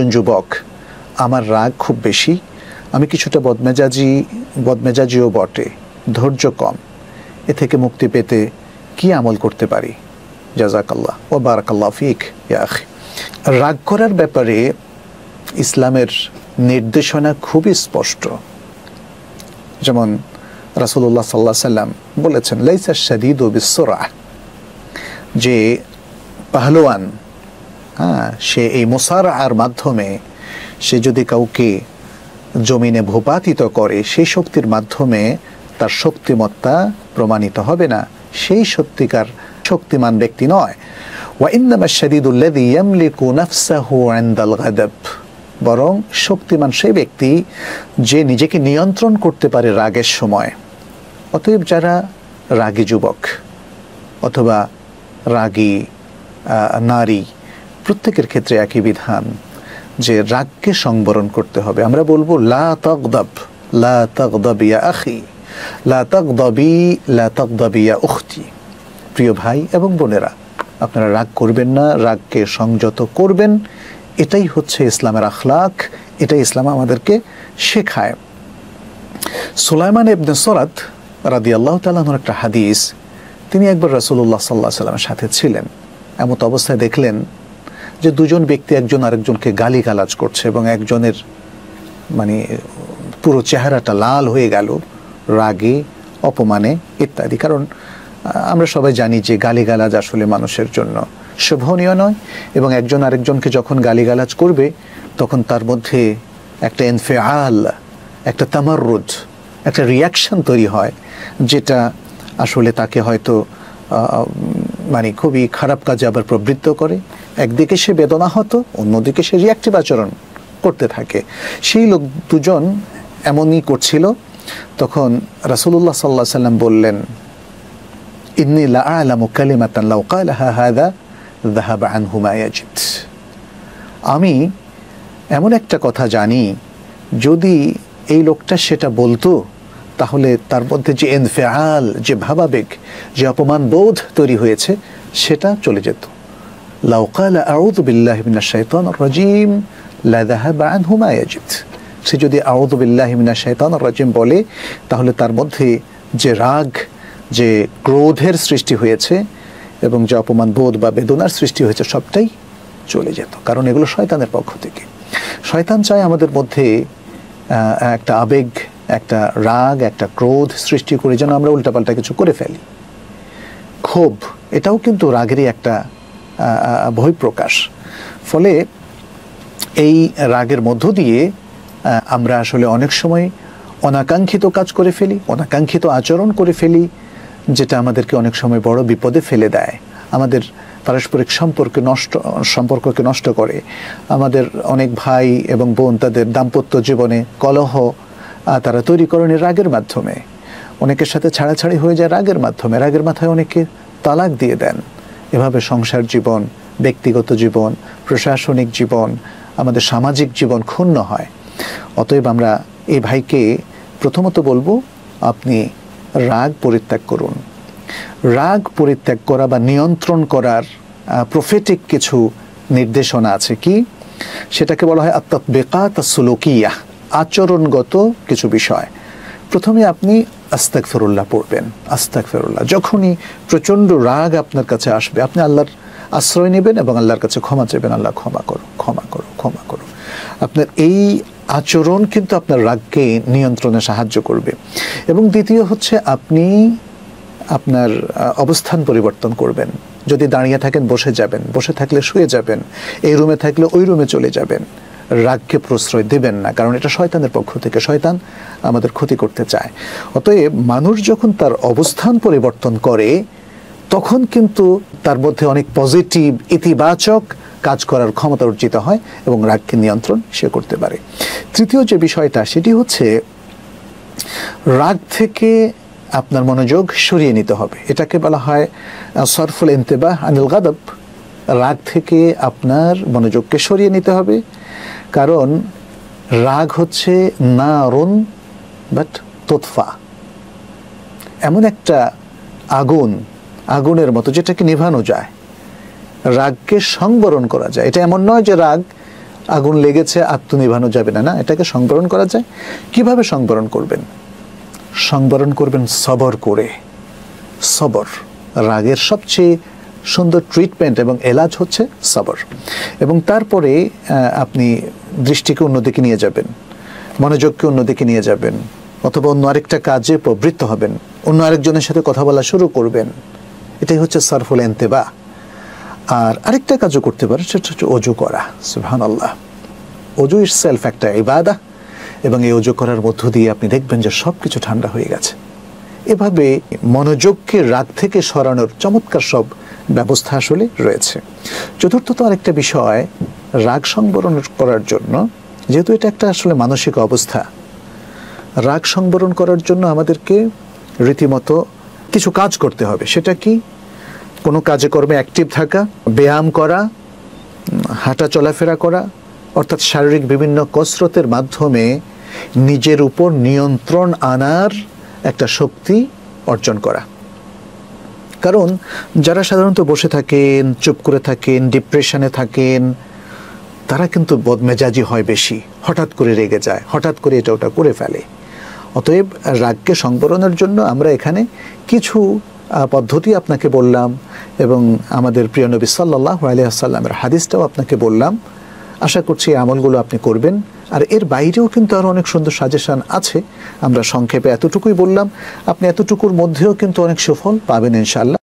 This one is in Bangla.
একজন যুবক, আমার রাগ খুব বেশি, আমি কিছুটা বদমেজাজিও বটে, ধৈর্য কম, এ থেকে মুক্তি পেতে কি আমল করতে পারি? জাযাকাল্লাহ ওয়া বারাকাল্লাহু ফিক ইয়া আখি। রাগ করার ব্যাপারে ইসলামের নির্দেশনা খুবই স্পষ্ট। যেমন রাসূলুল্লাহ সাল্লাল্লাহু আলাইহি সাল্লাম বলেছেন, লাইসা শাদীদু বিসসুরআহ, যে পাহলোয়ান, সে এই মুসারআর মাধ্যমে সে যদি কাউকে জমিনে ভূপাতিত করে, সেই শক্তির মাধ্যমে তার শক্তিমত্তা প্রমাণিত হবে না, সেই সত্যিকার শক্তিমান ব্যক্তি নয়। ওয়া ইন্নামা শাদীদুল্লাযী ইয়ামলিকু নাফসাহু ইনদাল গাদাব, বরং শক্তিমান সেই ব্যক্তি যে নিজেকে নিয়ন্ত্রণ করতে পারে রাগের সময়। অতএব যারা রাগী যুবক অথবা রাগী নারী, প্রত্যেকের ক্ষেত্রে একই বিধান যে রাগকে সংবরণ করতে হবে। আমরা বলবো লা তাগদাব, লা তাগদাব ইয়া আখি, লা তাগদাবি, লা তাগদাবি ইয়া উখতি। প্রিয় ভাই এবং বোনেরা, আপনারা রাগ করবেন না, রাগকে সংযত করবেন। এটাই হচ্ছে ইসলামের আখলাক, এটাই ইসলাম আমাদেরকে শেখায়। সুলাইমান ইবনে সুরাদ রাদিয়াল্লাহু তাআলা আনহুর একটা হাদিস, তিনি একবার রাসূলুল্লাহ সাল্লাল্লাহু আলাইহি ওয়াসাল্লামের সাথে ছিলেন। এমত অবস্থায় দেখলেন যে দুজন ব্যক্তি একজন আরেকজনকে গালিগালাজ করছে এবং একজনের পুরো চেহারাটা লাল হয়ে গেল রাগে, অপমানে ইত্যাদি। কারণ আমরা সবাই জানি যে গালিগালাজ আসলে মানুষের জন্য শোভনীয় নয়, এবং একজন আরেকজনকে যখন গালিগালাজ করবে তখন তার মধ্যে একটা ইনফিআল, একটা তামাররুদ, একটা রিয়াকশন তৈরি হয়, যেটা আসলে তাকে হয়তো খুবই খারাপ কাজে আবার প্রবৃত্ত করে। একদিকে সে বেদনাহত, অন্যদিকে সে রিয়াক্টিভ আচরণ করতে থাকে। সেই লোক দুজন এমনই করছিল। তখন রাসূলুল্লাহ সাল্লাল্লাহু আলাইহি ওয়াসাল্লাম বললেন, ইন্নী লা আ'লামু কালিমাতান লাউ ক্বালাহা হাযা যাহাবা আনহু মা ইয়াজিদ, আমি এমন একটা কথা জানি, যদি এই লোকটা সেটা বলতো তাহলে তার মধ্যে যে ইনফিআল, যে ভাবাবেগ, যে অপমান বোধ তৈরি হয়েছে সেটা চলে যেত। লাউ ক্বালা আউযু বিল্লাহি মিনাশ শাইতানির রাজীম লা যাহাবা আনহু মা ইয়াজিদ, সে যদি আউযু বিল্লাহি মিনাশ শাইতানির রাজীম বলে তাহলে তার মধ্যে যে রাগ, যে ক্রোধের সৃষ্টি হয়েছে এবং যে অপমান বোধ বা বেদনার সৃষ্টি হয়েছে সবটাই চলে যেত। কারণ এগুলো শয়তানের পক্ষ থেকে। শয়তান চায় আমাদের মধ্যে একটা আবেগ, একটা রাগ, একটা ক্রোধ সৃষ্টি করে যেন আমরা উল্টাপাল্টা কিছু করে ফেলি। ক্ষোভ, এটাও কিন্তু রাগেরই একটা বহিঃপ্রকাশ। ফলে এই রাগের মধ্য দিয়ে আমরা আসলে অনেক সময় অনাকাঙ্ক্ষিত কাজ করে ফেলি, অনাকাঙ্ক্ষিত আচরণ করে ফেলি, যেটা আমাদেরকে অনেক সময় বড় বিপদে ফেলে দেয়, আমাদের পারস্পরিক সম্পর্ককে নষ্ট করে। আমাদের অনেক ভাই এবং বোন তাদের দাম্পত্য জীবনে কলহ তারা তৈরি করেন রাগের মাধ্যমে। অনেকের সাথে ছাড়াছাড়ি হয়ে যায় রাগের মাধ্যমে, রাগের মাথায় অনেকে তালাক দিয়ে দেন। এভাবে সংসার জীবন, ব্যক্তিগত জীবন, প্রশাসনিক জীবন, আমাদের সামাজিক জীবন ক্ষুণ্ণ হয়। অতএব আমরা এই ভাইকে প্রথমত বলবো, আপনি রাগ পরিত্যাগ করুন। রাগ পরিত্যাগ করা বা নিয়ন্ত্রণ করার প্রফেটিক কিছু নির্দেশনা আছে। কি? সেটাকে বলা হয় আত-তাতবিকাত আস-সুলুকিয়াহ, আচরণগত কিছু বিষয়। প্রথমে আপনি আস্তাগফিরুল্লাহ পড়বেন। আস্তাগফিরুল্লাহ, যখনই প্রচণ্ড রাগ আপনার কাছে আসবে আপনি আল্লাহর আশ্রয় নেবেন এবং আল্লাহর কাছে ক্ষমা চাইবেন, আল্লাহ ক্ষমা করো, ক্ষমা করো, ক্ষমা করো। আপনার এই আচরণ কিন্তু আপনার রাগকে নিয়ন্ত্রণে সাহায্য করবে। এবং দ্বিতীয় হচ্ছে আপনি আপনার অবস্থান পরিবর্তন করবেন। যদি দাঁড়িয়ে থাকেন বসে যাবেন, বসে থাকলে শুয়ে যাবেন, এই রুমে থাকলে ওই রুমে চলে যাবেন। রাগকে প্রশ্রয় দেবেন না, কারণ এটা শয়তানের পক্ষ থেকে, শয়তান আমাদের ক্ষতি করতে চায়। অতএব মানুষ যখন তার অবস্থান পরিবর্তন করে তখন কিন্তু তার মধ্যে অনেক পজিটিভ, ইতিবাচক কাজ করার ক্ষমতা অর্জিত হয় এবং রাগকে নিয়ন্ত্রণ সে করতে পারে। তৃতীয় যে বিষয়টা সেটি হচ্ছে রাগ থেকে আপনার মনোযোগ সরিয়ে নিতে হবে। এটাকে বলা হয় সরফুল ইন্তিবাহ আনিল গাদাব। রাগ থেকে আপনার মনোযোগকে সরিয়ে নিতে হবে, কারণ রাগ হচ্ছে নারুন বাট তুতফা, এমন একটা আগুনের মতো যেটাকে নিভানো যায়, রাগকে সংবরণ করা যায়। এটা এমন নয় যে রাগ আগুন লেগেছে, আর তো নিভানো যাবে না, না, এটাকে সংবরণ করা যায়। কিভাবে সংবরণ করবেন? সংবরণ করবেন সবর করে। সবর রাগের সবচেয়ে সুন্দর ট্রিটমেন্ট এবং এলাজ হচ্ছে সবর। এবং তারপরে আপনি দৃষ্টিকে অন্যদিকে নিয়ে যাবেন, মনোযোগকে অন্যদিকে নিয়ে যাবেন, অথবা অন্য আরেকটা কাজে প্রবৃত্ত হবেন, অন্য আরেকজনের সাথে কথা বলা শুরু করবেন। এটাই হচ্ছে সারফুল ইন্তেবা। আর আরেকটা কাজও করতে পারে, সেটা হচ্ছে অজু করা। সুবহানাল্লাহ, অজু ইটসেলফ একটা ইবাদা, এবং এই অজু করার মধ্য দিয়ে আপনি দেখবেন যে সব কিছু ঠান্ডা হয়ে গেছে। এভাবে মনোযোগকে রাগ থেকে সরানোর চমৎকার সব ব্যবস্থা আসলে রয়েছে। চতুর্থত আরেকটা বিষয়, রাগ সংবরণ করার জন্য, যেহেতু এটা একটা আসলে মানসিক অবস্থা, রাগ সংবরণ করার জন্য আমাদেরকে রীতিমতো কিছু কাজ করতে হবে। সেটা কি? কোনো কাজে কর্মে অ্যাক্টিভ থাকা, ব্যায়াম করা, হাঁটা চলাফেরা করা, অর্থাৎ শারীরিক বিভিন্ন কসরতের মাধ্যমে নিজের উপর নিয়ন্ত্রণ আনার একটা শক্তি অর্জন করা। কারণ যারা সাধারণত বসে থাকেন, চুপ করে থাকেন, ডিপ্রেশনে থাকেন, তারা কিন্তু বদমেজাজি হয় বেশি, হঠাৎ করে রেগে যায়, হঠাৎ করে এটা ওটা করে ফেলে। অতএব রাগকে সংবরণের জন্য আমরা এখানে কিছু পদ্ধতি আপনাকে বললাম, এবং আমাদের প্রিয় নবী সাল্লাল্লাহু আলাইহি ওয়াসাল্লামের হাদিসটাও আপনাকে বললাম। আশা করছি এই আমলগুলো আপনি করবেন। আর এর বাইরেও কিন্তু আরও অনেক সুন্দর সাজেশন আছে, আমরা সংক্ষেপে এতটুকুই বললাম। আপনি এতটুকুর মধ্যেও কিন্তু অনেক সুফল পাবেন ইনশাআল্লাহ।